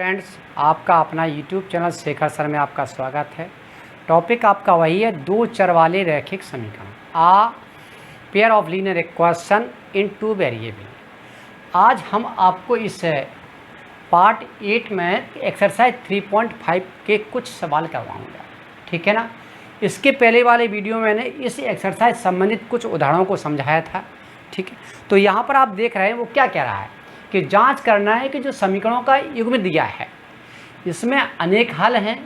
Friends, आपका अपना YouTube channel Shekhar sir में आपका स्वागत है। टॉपिक आपका वही है, दो चर वाले रैखिक समीकरण, a pair of linear equation in two variable. आज हम आपको इस पार्ट 8 में एक्सरसाइज 3.5 के कुछ सवाल करवाऊंगा, ठीक है ना। इसके पहले वाले वीडियो में मैंने इस एक्सरसाइज संबंधित कुछ उदाहरणों को समझाया था, ठीक है। तो यहाँ पर आप देख रहे हैं वो क्या कह रहा है कि जांच करना है कि जो समीकरणों का युग्म दिया है इसमें अनेक हल हैं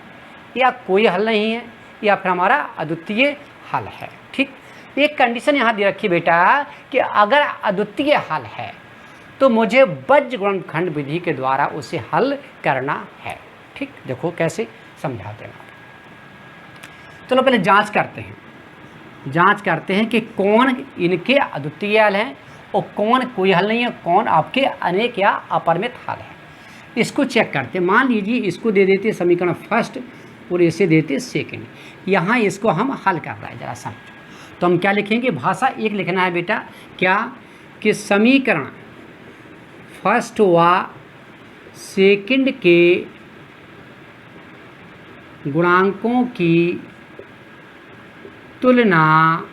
या कोई हल नहीं है या फिर हमारा अद्वितीय हल है, ठीक। एक कंडीशन यहाँ दे रखी बेटा कि अगर अद्वितीय हल है तो मुझे बीजगणित विधि के द्वारा उसे हल करना है, ठीक। देखो कैसे समझाते हैं। चलो पहले जांच करते हैं कि कौन इनके अद्वितीय हल हैं और कौन कोई हल नहीं है, कौन आपके अनेक या अपरिमित हल है। इसको चेक करते हैं। मान लीजिए इसको दे देते समीकरण फर्स्ट और इसे देते सेकंड। यहाँ इसको हम हल कर रहे हैं, जरा समझो। तो हम क्या लिखेंगे, भाषा एक लिखना है बेटा, क्या कि समीकरण फर्स्ट व सेकंड के गुणांकों की तुलना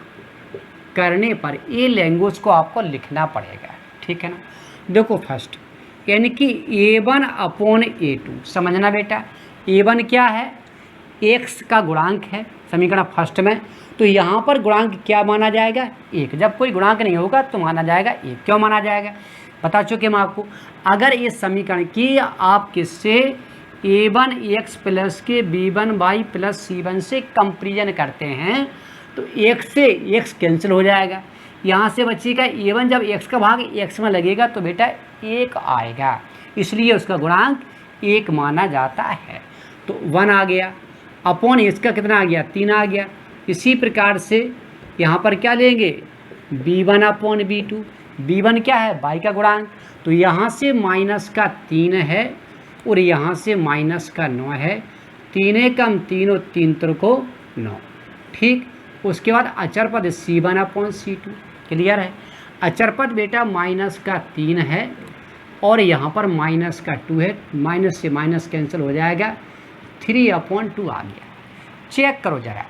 करने पर ए लैंग्वेज को आपको लिखना पड़ेगा, ठीक है ना। देखो फर्स्ट यानी कि a1 अपॉन a2 समझना बेटा। a1 क्या है, x का गुणांक है समीकरण फर्स्ट में, तो यहाँ पर गुणांक क्या माना जाएगा, 1। जब कोई गुणांक नहीं होगा तो माना जाएगा 1। क्यों माना जाएगा बता चुके हम आपको। अगर इस समीकरण की आप किससे a1 x प्लस के b1y प्लस c1 से कंपेरिजन करते हैं तो x से x कैंसिल हो जाएगा, यहाँ से बचेगा a1। जब x का भाग x में लगेगा तो बेटा 1 आएगा, इसलिए उसका गुणांक 1 माना जाता है। तो 1 आ गया, अपॉन इसका कितना आ गया, 3 आ गया। इसी प्रकार से यहाँ पर क्या लेंगे, b1 अपॉन b2। b1 क्या है, y का गुणांक, तो यहाँ से माइनस का 3 है और यहाँ से माइनस का 9 है। 3 कम 3 और 3 को 9, ठीक। उसके बाद अचर पद c1 अपॉन c2, क्लियर है। अचर पद बेटा माइनस का 3 है और यहाँ पर माइनस का 2 है, माइनस से माइनस कैंसिल हो जाएगा, 3 अपॉन 2 आ गया। चेक करो जरा,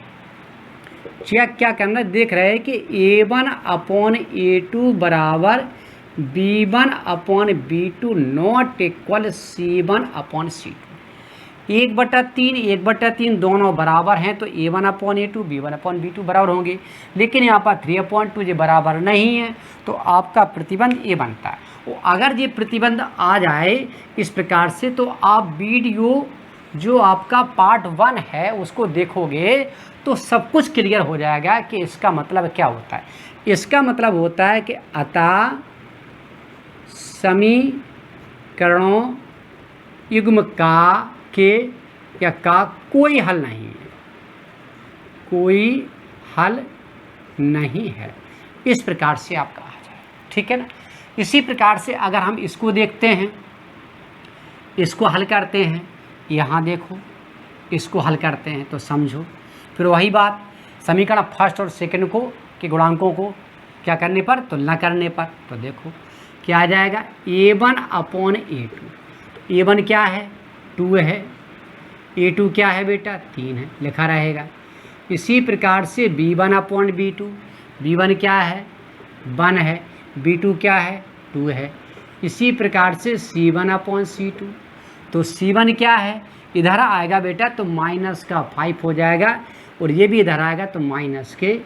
चेक क्या करना, देख रहे हैं कि a1 अपॉन a2 बराबर b1 upon b2 not equal c1 upon c2। 1/3 1/3 दोनों बराबर हैं तो a1 upon a2 b1 upon b2 बराबर होंगे, लेकिन यहाँ पर 3/2 जो बराबर नहीं है तो आपका प्रतिबंध a बनता है। और अगर ये प्रतिबंध आ जाए इस प्रकार से तो आप वीडियो जो आपका पार्ट 1 है उसको देखोगे तो सब कुछ क्लियर हो जाएगा कि इसका मतलब क्या होता है। इसका मतलब होता है कि अतः समीकरणों युग्म के का कोई हल नहीं है, कोई हल नहीं है। इस प्रकार से आप कहा जाए, ठीक है ना। इसी प्रकार से अगर हम इसको देखते हैं, इसको हल करते हैं, यहाँ देखो इसको हल करते हैं तो समझो फिर वही बात, समीकरण फर्स्ट और सेकंड को के गुणांकों को क्या करने पर, तुलना करने पर, तो देखो क्या आ जाएगा, a1 अपॉन a2। a1 क्या है, 2 है, a2 क्या है बेटा, 3 है, लिखा रहेगा। इसी प्रकार से b1 अपॉन b2, b1 क्या है, 1 है, b2 क्या है, 2 है। इसी प्रकार से c1 अपॉन c2, तो c1 क्या है, इधर आएगा बेटा तो माइनस का 5 हो जाएगा और ये भी इधर आएगा तो माइनस के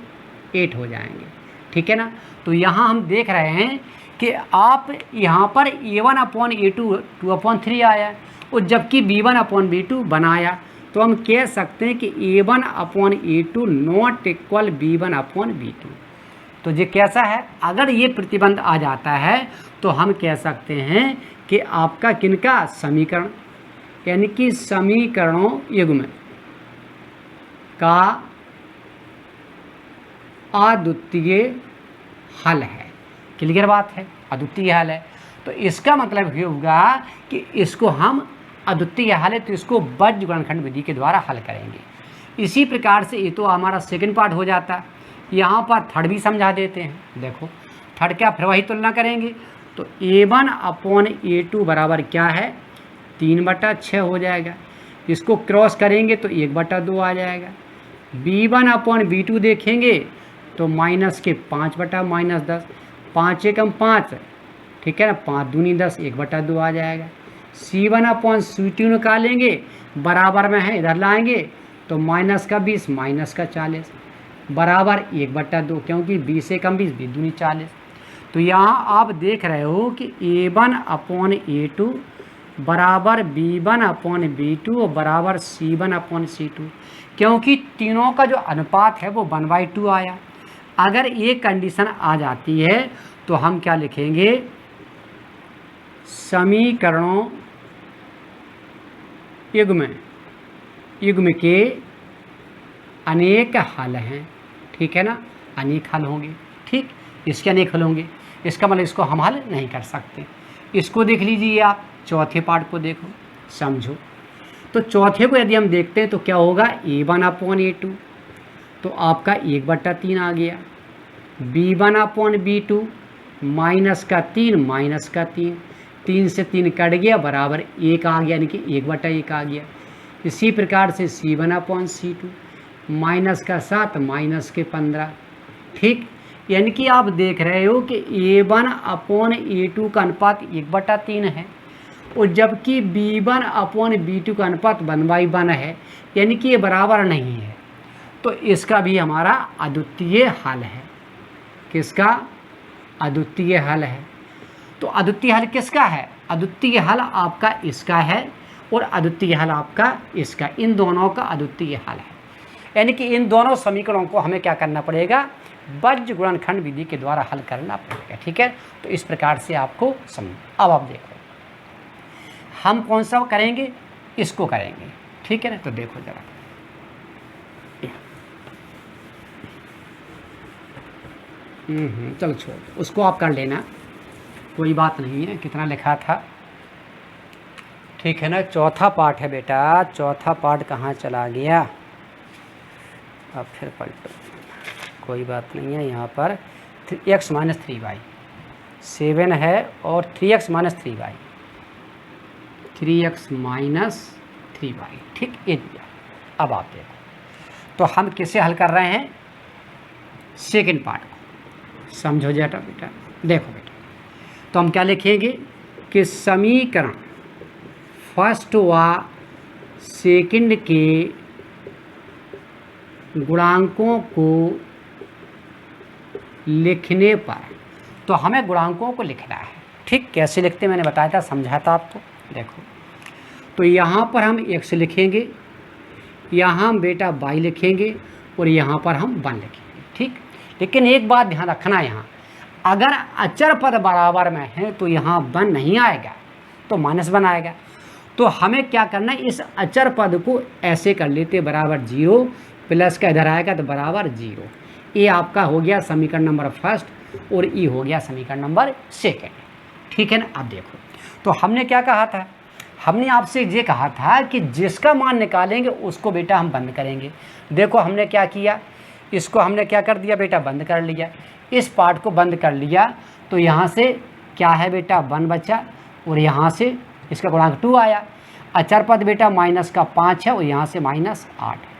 8 हो जाएंगे, ठीक है ना। तो यहाँ हम देख रहे हैं कि आप यहाँ पर a1 अपॉन a2 2/3 आया और जबकि b1 अपॉन b2 बनाया, तो हम कह सकते हैं कि a1 upon a2 not equal b1 upon b2। तो ये कैसा है, अगर ये प्रतिबंध आ जाता है तो हम कह सकते हैं कि आपका किनका समीकरण यानी कि समीकरणों युग्म का अद्वितीय हल है। क्लियर बात है, अद्वितीय हल है। तो इसका मतलब ये होगा कि इसको हम अद्वितीय हल है तो इसको बीजगणित विधि के द्वारा हल करेंगे। इसी प्रकार से ये तो हमारा सेकंड पार्ट हो जाता। यहाँ पर थर्ड भी समझा देते हैं। देखो थर्ड क्या, फिर वही तुलना करेंगे तो a1 अपॉन a2 बराबर क्या है, 3/6 हो जाएगा। इसको क्रॉस करेंगे तो 1/2 आ जाएगा। B1/B2 देखेंगे तो माइनस के 5/-10, 5 एकम 5, ठीक है ना, 5 दूनी 10, 1/2 आ जाएगा। C1/C2 निकालेंगे, बराबर में है, इधर लाएंगे तो माइनस का 20 माइनस का 40 बराबर 1/2, क्योंकि 20 एकम 20, 20 दूनी 40। तो यहाँ आप देख रहे हो कि A1/A2 बराबर B1/B2 और बराबर C1/C2, क्योंकि तीनों का जो अनुपात है वो 1/2 आया। अगर ये कंडीशन आ जाती है तो हम क्या लिखेंगे, समीकरणों युग्म के अनेक हल हैं, ठीक है ना, अनेक हल होंगे। ठीक, इसके अनेक हल होंगे, इसका मतलब इसको हम हल नहीं कर सकते। इसको देख लीजिए आप, चौथे पार्ट को देखो, समझो। तो चौथे को यदि हम देखते हैं तो क्या होगा, A1/A2 तो आपका 1/3 आ गया। B1/B2 माइनस का 3 माइनस का 3, 3 से 3 कट गया, बराबर 1 आ गया, यानी कि 1/1 आ गया। इसी प्रकार से C1/C2 माइनस का 7 माइनस के 15। ठीक, यानी कि आप देख रहे हो कि A1/A2 का अनुपात 1/3 है, और जबकि B1/B2 का अनुपात 1/1 है, यानी कि ये बराबर नहीं है। तो इसका भी हमारा अद्वितीय हल है। किसका? अद्वितीय हल है। तो अद्वितीय हल किसका है? अद्वितीय हल आपका इसका है, और अद्वितीय हल आपका इसका, इन दोनों का अद्वितीय हल है। यानी कि इन दोनों समीकरणों को हमें क्या करना पड़ेगा, बज्र गुणनखंड विधि के द्वारा हल करना पड़ेगा। ठीक है, तो इस प्रकार से आपको समझ। अब आप देखो हम कौन सा करेंगे, इसको करेंगे। ठीक है ना, तो देखो जरा, चलो छोड़, उसको आप कर लेना, कोई बात नहीं है, कितना लिखा था। ठीक है ना, चौथा पार्ट है बेटा, चौथा पार्ट कहाँ चला गया, अब फिर पलटो, कोई बात नहीं है। यहाँ पर x - 3y 7 है, और 3x - 3y 3x - 3y, ठीक, ये दिया। अब आप देखो, तो हम किसे हल कर रहे हैं, सेकंड पार्ट को, समझो जरा बेटा। देखो बेटा, तो हम क्या लिखेंगे कि समीकरण फर्स्ट व सेकंड के गुणांकों को लिखने पर, तो हमें गुणांकों को लिखना है। ठीक, कैसे लिखते मैंने बताया था, समझा था आपको। देखो, तो यहाँ पर हम x लिखेंगे, यहाँ हम बेटा y लिखेंगे, और यहाँ पर हम 1 लिखेंगे। ठीक, लेकिन एक बात ध्यान रखना, यहाँ अगर अचर पद बराबर में है तो यहाँ 1 नहीं आएगा, तो -1 आएगा। तो हमें क्या करना है, इस अचर पद को ऐसे कर लेते, बराबर 0, प्लस का इधर आएगा तो बराबर 0। ये आपका हो गया समीकरण नंबर फर्स्ट, और ये हो गया समीकरण नंबर सेकंड। ठीक है ना। अब देखो, तो हमने क्या कहा था, हमने आपसे ये कहा था कि जिसका मान निकालेंगे उसको बेटा हम बंद करेंगे। देखो हमने क्या किया, इसको हमने क्या कर दिया बेटा, बंद कर लिया। इस पार्ट को बंद कर लिया, तो यहाँ से क्या है बेटा, 1 बचा, और यहाँ से इसका गुणांक 2 आया। अचर पद बेटा -5 है, और यहाँ से -8 है।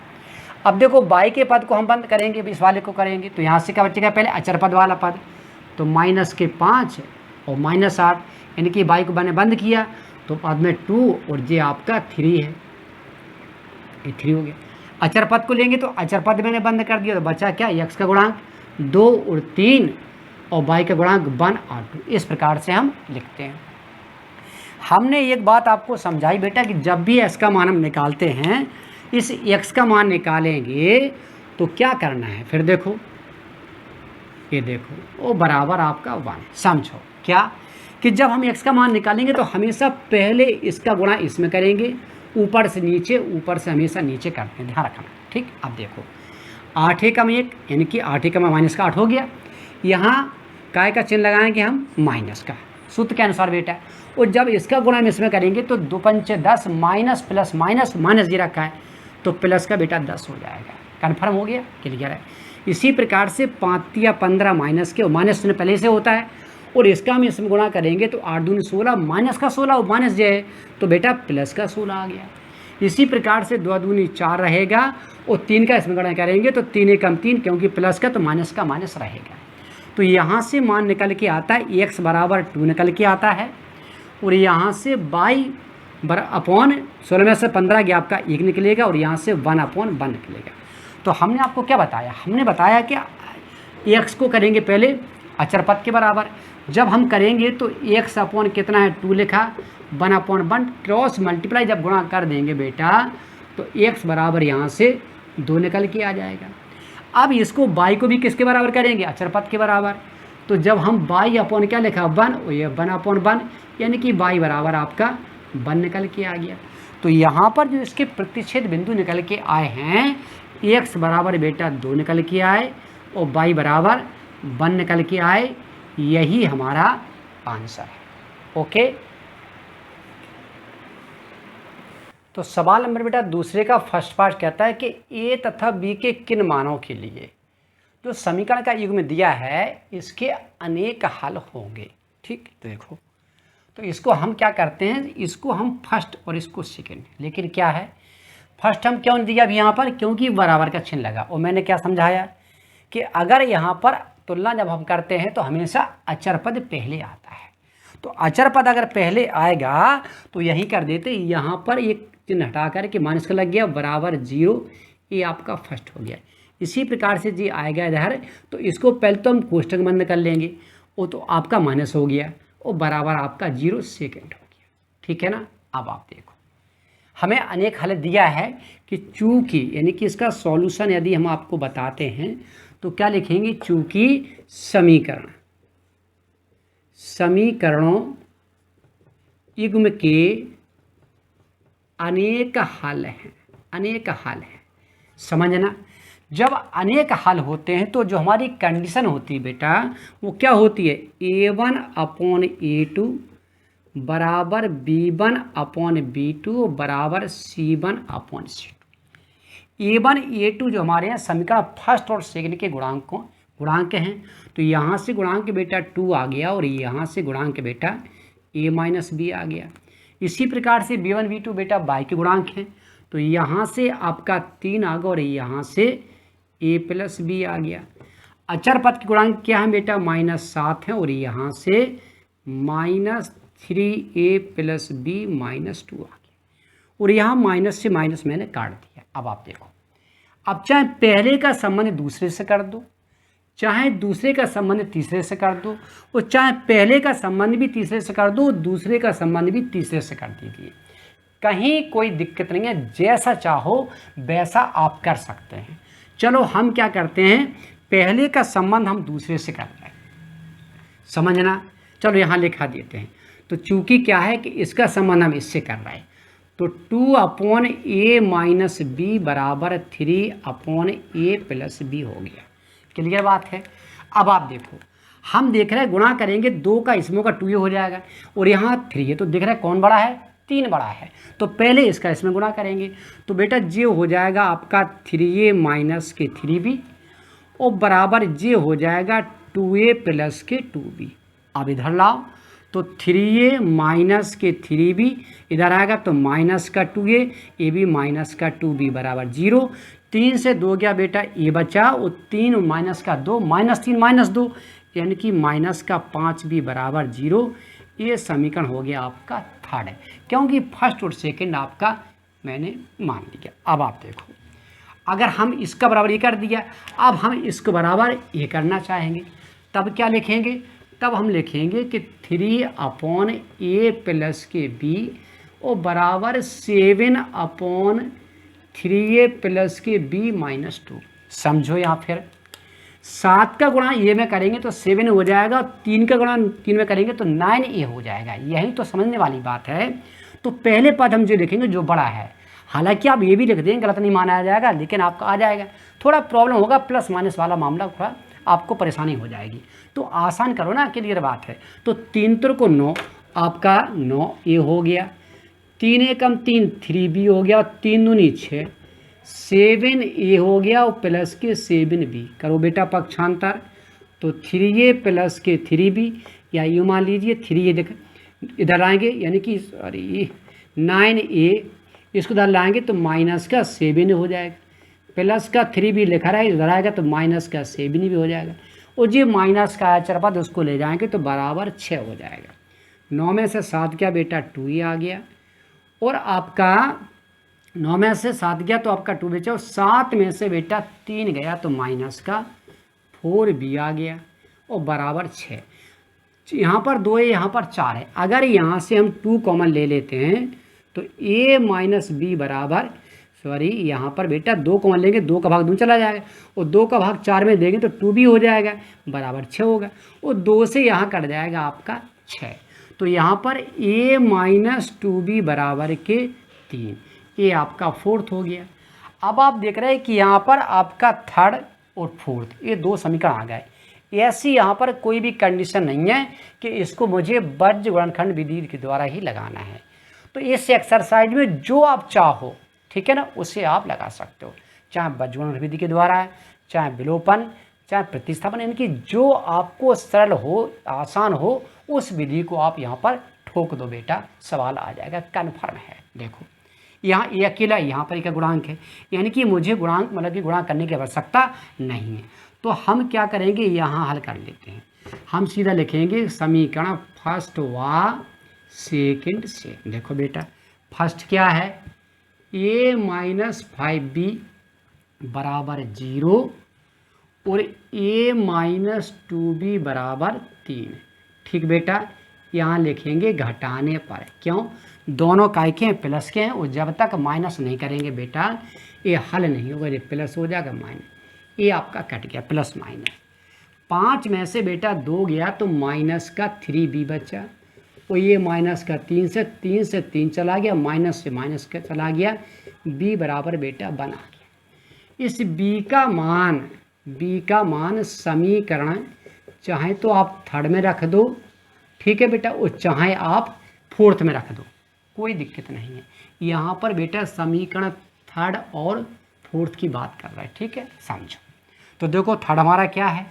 अब देखो y के पद को हम बंद करेंगे, इस वाले को करेंगे, तो यहाँ से क्या बचेगा, पहले अचर पद वाला पद, तो -5 और -8, यानी कि y को मैंने बंद किया, तो पद में 2 और ये आपका 3 है, ये 3 हो गया। अचर पद को लेंगे तो अचर पद मैंने बंद कर दिया, तो बचा क्या, x का गुणांक 2 और 3, और y का गुणांक 1 और 2। इस प्रकार से हम लिखते हैं। हमने एक बात आपको समझाई बेटा कि जब भी x का मान हम निकालते हैं, इस x का मान निकालेंगे तो क्या करना है, फिर देखो, ये देखो, वो बराबर आपका 1। समझो क्या, कि जब हम x का मान निकालेंगे तो हमेशा पहले इसका गुणा इसमें करेंगे, ऊपर से नीचे, ऊपर से हमेशा नीचे करते हैं, ध्यान रखना। ठीक, अब देखो 8 एकम 1, यानी कि 8 एकम -8 हो गया। यहाँ काय का चिन्ह लगाएंगे हम, माइनस का, सूत्र के अनुसार बेटा। और जब इसका गुणा हम इसमें करेंगे तो 2 पंचे 10, माइनस प्लस माइनस माइनस जी रखा है, तो प्लस का बेटा 10 हो जाएगा। कन्फर्म हो गया, क्लियर है। इसी प्रकार से 5 या 15 माइनस के, और माइनस चिन्ह पहले से होता है, और इसका हम इसमें गुणा करेंगे तो 8 दूनी 16, माइनस का 16 और माइनस जो है तो बेटा प्लस का 16 आ गया। इसी प्रकार से 2 दूनी 4 रहेगा और 3 का इसमें गुणा करेंगे तो 3 एकम 3, क्योंकि प्लस का तो माइनस का माइनस रहेगा। तो यहाँ से मान निकल के आता है x बराबर 2 निकल के आता है, और यहाँ से y अपॉन 16 में से 15 गया आपका 1 निकलेगा, और यहाँ से 1/1 निकलेगा। तो हमने आपको क्या बताया, हमने बताया कि x को करेंगे पहले अचर पद के बराबर, जब हम करेंगे तो x अपॉन कितना है 2 लिखा, 1/1 क्रॉस मल्टीप्लाई जब गुणा कर देंगे बेटा तो x बराबर यहाँ से 2 निकल के आ जाएगा। अब इसको y को भी किसके बराबर करेंगे, अचर पद के बराबर, तो जब हम y अपॉन क्या लिखा 1, और ये 1/1 यानी कि y बराबर आपका 1 निकल के आ गया। तो यहाँ पर जो इसके प्रतिच्छेद बिंदु निकल के आए हैं, x बराबर बेटा 2 निकल के आए और y बराबर 1 निकल के आए, यही हमारा आंसर है। ओके, तो सवाल नंबर बेटा दूसरे का फर्स्ट पार्ट कहता है कि a तथा b के किन मानों के लिए जो समीकरण का युग्म दिया है इसके अनेक हल होंगे। ठीक, तो देखो, तो इसको हम क्या करते हैं, इसको हम फर्स्ट और इसको सेकंड, लेकिन क्या है फर्स्ट हम क्यों दिया अभी यहाँ पर, क्योंकि बराबर का चिन्ह लगा। और मैंने क्या समझाया कि अगर यहाँ पर तुलना जब हम करते हैं तो हमेशा अचर पद पहले आता है, तो अचर पद अगर पहले आएगा तो यही कर देते, यहाँ पर एक चिन्ह हटा कर के माइनस का लग गया बराबर 0, ये आपका फर्स्ट हो गया। इसी प्रकार से जी आएगा इधर, तो इसको पहले तो हम कोष्टक बंद कर लेंगे, वो तो आपका माइनस हो गया और बराबर आपका 0 सेकेंड हो गया। ठीक है ना। अब आप देखो, हमें अनेक हल दिया है कि चूंकि यानी कि इसका सॉल्यूशन यदि हम आपको बताते हैं तो क्या लिखेंगे, चूंकि समीकरणों युग्म के अनेक हल हैं, समझना। जब अनेक हल होते हैं तो जो हमारी कंडीशन होती है बेटा वो क्या होती है, a1/a2 बराबर b1/b2 बराबर c1/c2। a1 a2 जो हमारे यहाँ समीकरण फर्स्ट और सेकंड के गुणांक हैं, तो यहाँ से गुणांक बेटा 2 आ गया और यहाँ से गुणांक बेटा a-b आ गया। इसी प्रकार से b1 b2 बेटा y के गुणांक हैं, तो यहाँ से आपका 3 आ गया और यहाँ से a+b आ गया। अचर पद के गुणांक क्या है बेटा, -7 है और यहाँ से -3a+b -2 आ गया, और यहाँ माइनस से माइनस मैंने काट दिया। अब आप देखो, अब चाहे पहले का संबंध दूसरे से कर दो, चाहे दूसरे का संबंध तीसरे से कर दो, और चाहे पहले का संबंध भी तीसरे से कर दो, दूसरे का संबंध भी तीसरे से कर दीजिए, कहीं कोई दिक्कत नहीं है, जैसा चाहो वैसा आप कर सकते हैं। चलो हम क्या करते हैं, पहले का संबंध हम दूसरे से कर रहे हैं, समझना। चलो यहाँ लिखा देते हैं, तो चूंकि क्या है कि इसका संबंध हम इससे कर रहे हैं, तो 2/a-b बराबर 3/a+b हो गया। क्लियर बात है। अब आप देखो, हम देख रहे हैं गुणा करेंगे 2 का इसमें का 2 हो जाएगा, और यहाँ 3 है, तो देख रहे हैं कौन बड़ा है, 3 बड़ा है, तो पहले इसका इसमें गुणा करेंगे, तो बेटा जे हो जाएगा आपका 3a-3b और बराबर जे हो जाएगा 2a+2b। अब इधर लाओ, तो 3a-3b इधर आएगा तो -2a, ए बी -2b बराबर 0। 3 से 2 गया बेटा ए बचा, और 3 -2 -3 -2 यानी कि -5b बराबर 0। ये समीकरण हो गया आपका थर्ड है, क्योंकि फर्स्ट और सेकंड आपका मैंने मान लिया। अब आप देखो, अगर हम इसका बराबर ये कर दिया, अब हम इसको बराबर ये करना चाहेंगे, तब क्या लिखेंगे, तब हम लिखेंगे कि 3/a+b और बराबर 7/3a+b -2। समझो यहाँ फिर 7 का गुणा ये में करेंगे तो 7 हो जाएगा, 3 का गुणा 3 में करेंगे तो 9a हो जाएगा। यही तो समझने वाली बात है। तो पहले पद हम जो लिखेंगे जो बड़ा है, हालांकि आप ये भी लिख देंगे गलत नहीं माना जाएगा, लेकिन आपका आ जाएगा। थोड़ा प्रॉब्लम होगा, प्लस माइनस वाला मामला थोड़ा आपको परेशानी हो जाएगी, तो आसान करो ना, क्लियर बात है। तो 3 3 को 9, आपका 9a हो गया, 3 एकम 3 3b हो गया, 3 दूनी 6 7a हो गया, और प्लस के 7b करो बेटा पक्षांतर, तो 3a+ के 3b या यूँ मान लीजिए 3 देख इधर लाएंगे यानी कि सॉरी 9a, इसको इधर लाएंगे तो माइनस का 7 हो जाएगा, प्लस का 3 भी लिखा रहा है, इधर आएगा तो माइनस का 7 भी हो जाएगा, और जो माइनस का अचरपद उसको ले जाएंगे तो बराबर 6 हो जाएगा। 9 में से 7 क्या बेटा 2 आ गया, और आपका 9 में से 7 गया तो आपका 2 बचा, और 7 में से बेटा 3 गया तो माइनस का 4b आ गया, और बराबर 6। यहाँ पर 2 है, यहाँ पर 4 है। अगर यहाँ से हम 2 कॉमन ले लेते हैं तो a माइनस बी बराबर सॉरी यहाँ पर बेटा 2 कॉमन लेंगे, 2 का भाग 2 चला जाएगा, और 2 का भाग 4 में देंगे तो 2b हो जाएगा, बराबर 6 होगा, और 2 से यहाँ कट जाएगा आपका 6। तो यहाँ पर a माइनस 2b बराबर के 3, ये आपका 4th हो गया। अब आप देख रहे हैं कि यहाँ पर आपका 3rd और 4th ये 2 समीकरण आ गए। ऐसी यहाँ पर कोई भी कंडीशन नहीं है कि इसको मुझे बज्र गुणनखंड विधि के द्वारा ही लगाना है। तो इस एक्सरसाइज में जो आप चाहो, ठीक है ना, उसे आप लगा सकते हो, चाहे बज्र गुणनखंड विधि के द्वारा है, चाहे विलोपन, चाहे प्रतिस्थापन, इनकी जो आपको सरल हो, आसान हो, उस विधि को आप यहाँ पर ठोक दो बेटा, सवाल आ जाएगा, कन्फर्म है। देखो यहाँ ये अकेला यहाँ पर एक गुणांक है, यानी कि मुझे गुणांक मतलब कि गुणा करने की आवश्यकता नहीं है। तो हम क्या करेंगे, यहाँ हल कर लेते हैं। हम सीधा लिखेंगे समीकरण फर्स्ट व सेकंड से। देखो बेटा फर्स्ट क्या है, a माइनस 5b बराबर 0 और a माइनस 2b बराबर 3। ठीक बेटा, यहाँ लिखेंगे घटाने पर, क्यों, दोनों काय के हैं, प्लस के हैं, और जब तक माइनस नहीं करेंगे बेटा ये हल नहीं होगा, ये प्लस हो जाएगा माइनस, ये आपका कट गया प्लस माइनस। 5 में से बेटा 2 गया तो माइनस का 3b बचा, और ये माइनस का 3 से 3 चला गया, माइनस से माइनस का चला गया, b बराबर बेटा बना गया। इस b का मान समीकरण चाहे तो आप 3rd में रख दो, ठीक है बेटा, और चाहे आप 4th में रख दो, कोई दिक्कत नहीं है। यहाँ पर बेटा समीकरण 3rd और 4th की बात कर रहा है, ठीक है, समझो। तो देखो 3rd हमारा क्या है,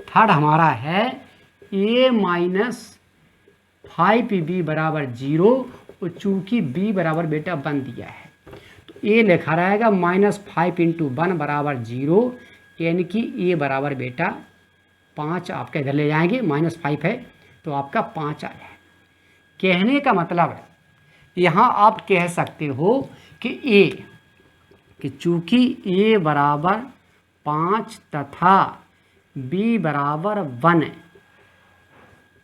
3rd हमारा है a माइनस 5b बराबर 0, और चूँकि b बराबर बेटा 1 दिया है तो a लिखा रहेगा -5 × 1 बराबर 0, यानी कि a बराबर बेटा 5 आपके इधर ले जाएंगे, -5 है तो आपका 5 आ जाए। कहने का मतलब है यहाँ आप कह सकते हो कि चूँकि a बराबर 5 तथा b बराबर 1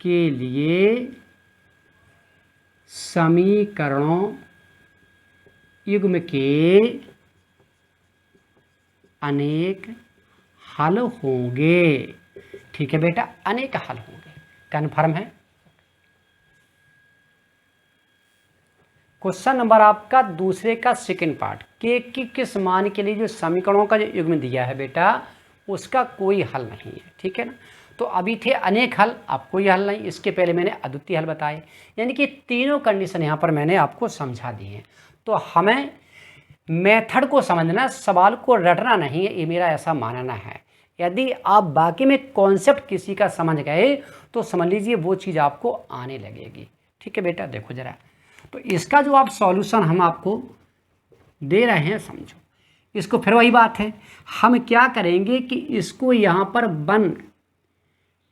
के लिए समीकरणों युग्म के अनेक हल होंगे। ठीक है बेटा, अनेक हल होंगे, कन्फर्म है। क्वेश्चन नंबर आपका दूसरे का सेकंड पार्ट, के की किस मान के लिए जो समीकरणों का जो युग्म दिया है बेटा उसका कोई हल नहीं है, ठीक है ना। तो अभी थे अनेक हल, अब कोई हल नहीं, इसके पहले मैंने अद्वितीय हल बताए, यानी कि तीनों कंडीशन यहाँ पर मैंने आपको समझा दी हैं। तो हमें मेथड को समझना, सवाल को रटना नहीं है, ये मेरा ऐसा मानना है। यदि आप बाकी में कॉन्सेप्ट किसी का समझ गए तो समझ लीजिए वो चीज़ आपको आने लगेगी, ठीक है बेटा। देखो ज़रा, तो इसका जो आप सॉल्यूशन हम आपको दे रहे हैं, समझो इसको। फिर वही बात है, हम क्या करेंगे कि इसको यहाँ पर 1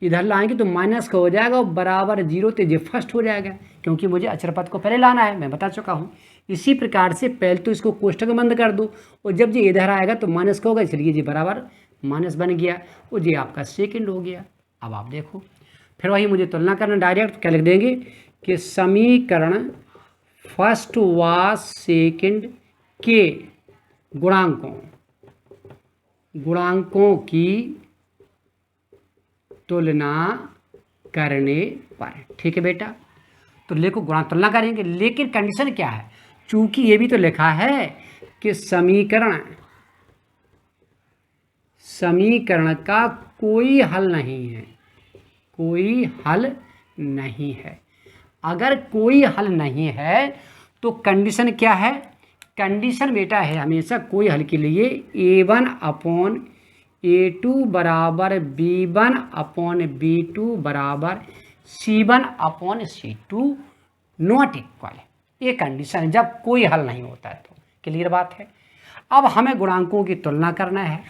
इधर लाएंगे तो माइनस का हो जाएगा, और बराबर 0 तो ये फर्स्ट हो जाएगा, क्योंकि मुझे अचरपद को पहले लाना है, मैं बता चुका हूँ। इसी प्रकार से पहले तो इसको कोष्ठक बंद कर दो, और जब ये इधर आएगा तो माइनस का होगा, इसलिए ये बराबर माइनस बन गया, और ये आपका सेकंड हो गया। अब आप देखो, फिर वही मुझे तुलना करना, डायरेक्ट क्या लिख देंगे कि समीकरण फर्स्ट व सेकंड के गुणांकों की तुलना करने पर, ठीक है बेटा। तो देखो गुणांक तुलना करेंगे, लेकिन कंडीशन क्या है, चूंकि ये भी तो लिखा है कि समीकरण का कोई हल नहीं है, कोई हल नहीं है। अगर कोई हल नहीं है तो कंडीशन क्या है, कंडीशन बेटा है हमेशा कोई हल के लिए a1/a2 बराबर b1/b2 बराबर C1/C2 नॉट इक्वल, ये कंडीशन है जब कोई हल नहीं होता है। तो क्लियर बात है। अब हमें गुणांकों की तुलना करना है,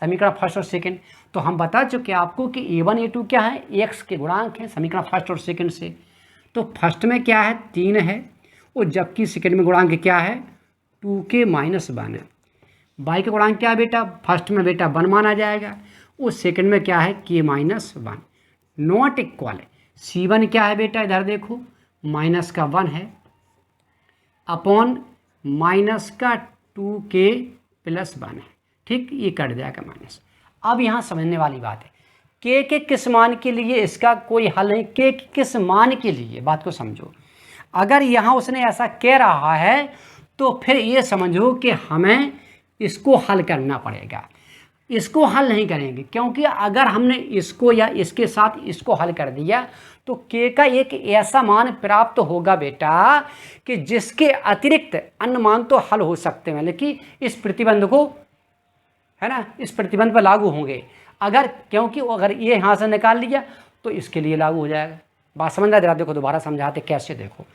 समीकरण फर्स्ट और सेकंड। तो हम बता चुके आपको कि A1 A2 क्या है, x के गुणांक हैं समीकरण फर्स्ट और सेकंड से। तो फर्स्ट में क्या है 3 है, और जबकि सेकंड में गुणांक क्या है 2k - 1 है। y के गुणांक क्या है बेटा, फर्स्ट में बेटा 1 माना जाएगा, और सेकंड में क्या है k - 1 नॉट इक्वल। C1 क्या है बेटा, इधर देखो माइनस का 1 है अपॉन माइनस का 2k + 1 है। ठीक, ये कट जाएगा माइनस। अब यहाँ समझने वाली बात है, k के किस मान के लिए इसका कोई हल नहीं, k के किस मान के लिए, बात को समझो। अगर यहाँ उसने ऐसा कह रहा है तो फिर ये समझो कि हमें इसको हल करना पड़ेगा। इसको हल नहीं करेंगे, क्योंकि अगर हमने इसको या इसके साथ इसको हल कर दिया तो k का एक ऐसा मान प्राप्त होगा बेटा कि जिसके अतिरिक्त अन्य मान तो हल हो सकते हैं, लेकिन इस प्रतिबंध को, है ना, इस प्रतिबंध पर लागू होंगे अगर, क्योंकि अगर ये यहाँ से निकाल लिया तो इसके लिए लागू हो जाएगा। बात समझ रहा, देखो दोबारा समझाते कैसे। देखो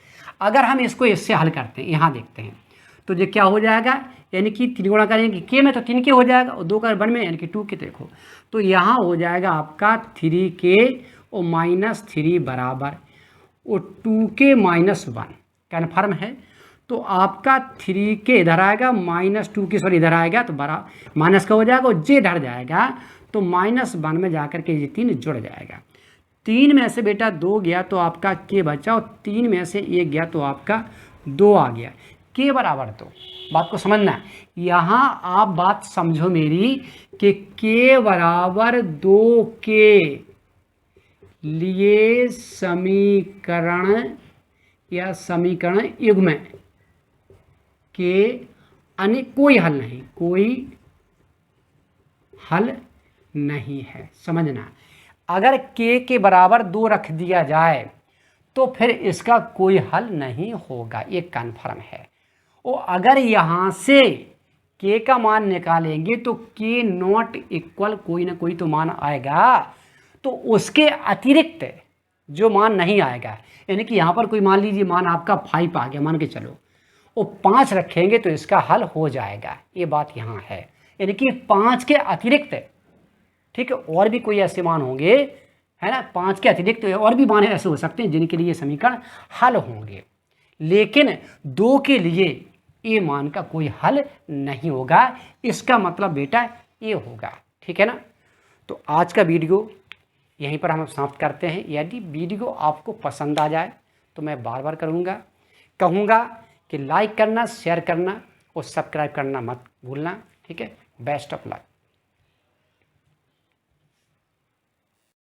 अगर हम इसको इससे हल करते हैं, यहाँ देखते हैं तो ये क्या हो जाएगा, यानी कि 3 गुणा करेंगे k में तो 3k हो जाएगा, और 2 का 1 में यानी कि 2k। देखो तो यहाँ हो जाएगा आपका 3k और -3 बराबर और 2k - 1 कन्फर्म है। तो आपका 3k इधर आएगा, -2k सॉरी इधर आएगा, तो बड़ा माइनस का हो जाएगा, और जे इधर जाएगा तो -1 में जाकर के ये 3 जुड़ जाएगा। 3 में से बेटा 2 गया तो आपका k बचा, और 3 में से 1 गया तो आपका 2 आ गया, k बराबर 2। बात को समझना, यहाँ आप बात समझो मेरी कि k बराबर 2 के लिए समीकरण या समीकरण युग्म के अन्य कोई हल नहीं, कोई हल नहीं है। समझना, अगर k के बराबर 2 रख दिया जाए तो फिर इसका कोई हल नहीं होगा, ये कन्फर्म है। और अगर यहाँ से k का मान निकालेंगे तो k नॉट इक्वल कोई ना कोई तो मान आएगा, तो उसके अतिरिक्त जो मान नहीं आएगा, यानी कि यहाँ पर कोई मान लीजिए मान आपका 5 आ गया मान के चलो, और 5 रखेंगे तो इसका हल हो जाएगा, ये बात यहाँ है। यानी कि 5 के अतिरिक्त, ठीक है, और भी कोई ऐसे मान होंगे, है ना, 5 के अतिरिक्त और भी मान ऐसे हो सकते हैं जिनके लिए समीकरण हल होंगे, लेकिन 2 के लिए ये मान का कोई हल नहीं होगा। इसका मतलब बेटा ये होगा, ठीक है ना। तो आज का वीडियो यहीं पर हम समाप्त करते हैं। यदि वीडियो आपको पसंद आ जाए तो मैं बार बार कहूँगा कि लाइक करना, शेयर करना और सब्सक्राइब करना मत भूलना, ठीक है। Best of luck.